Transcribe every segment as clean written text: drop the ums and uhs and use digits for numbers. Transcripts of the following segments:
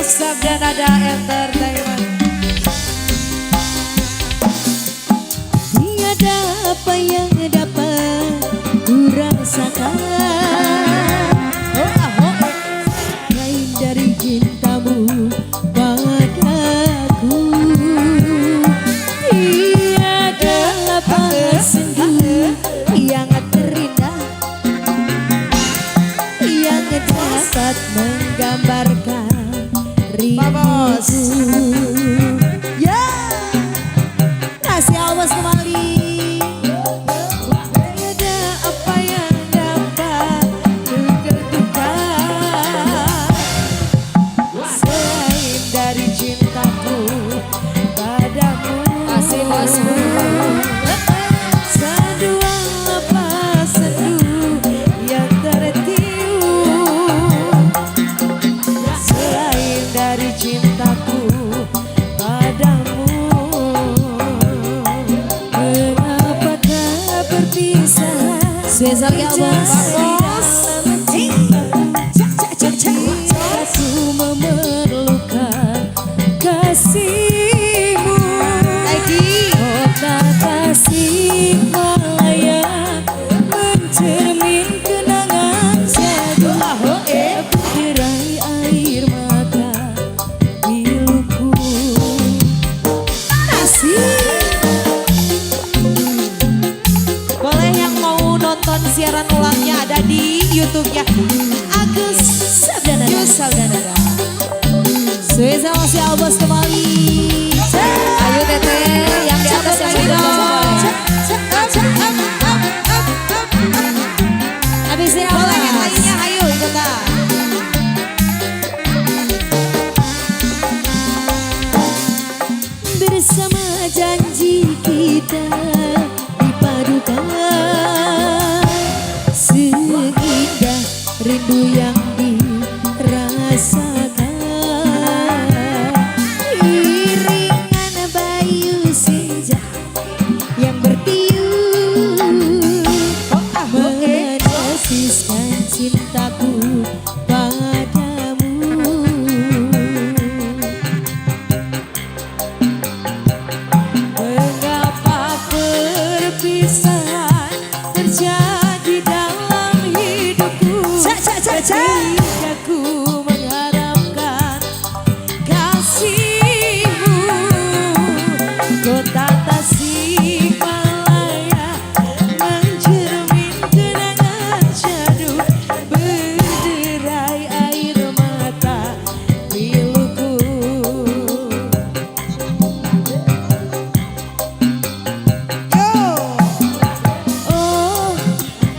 Sabdanada Entertainment. Tiada apa yang dapat ku rasakan lain dari cintamu padaku. Tiada apa sendu yang terindah yang dapat menggambarkan rinduku. Ya, kasih awas kembali. Tiada apa yang dapat menggantungkan selain dari cintaku padamu. Kasih bosku. Sendu apa sendu yang tertiup selain dari cintaku padamu. Mengapakah berpisah Spesial ya bos. aku memerlukan kasihmu. Kota Tasikmalaya mencermin kenangan jadu berderai air mata piluku. Boleh yang mau nonton siaran ulangnya ada di YouTube-nya Agus Sabdanada. Yus Sabdanada. Spesial si Albos kembali. Ayo teteh yang di atas yang di bawah. Habis ini Boleh yang lainnya ayo ikutan. bersama janji kita dipadukan seindah rindu yang dirasakan. Iringan bayu senja yang bertiup meneteskan cintaku padamu. Mengapa perpisahan terjadi dalam hidupku? Ketika ku mengharapkan kasihmu. Kota Tasikmalaya mencermin kenangan jadu berderai air mata piluku. Oh,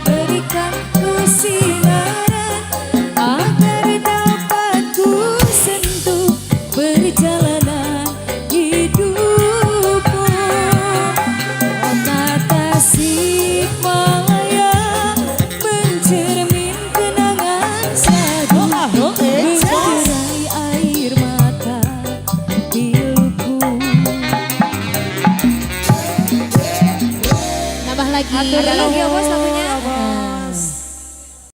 berikan ku sinaran agar dapat ku sentuh perjalanan hidupku. Kota Tasikmalaya mencermin kenangan jadu berderai air mata piluku. Nambah lagi. Ada lagi ya bos.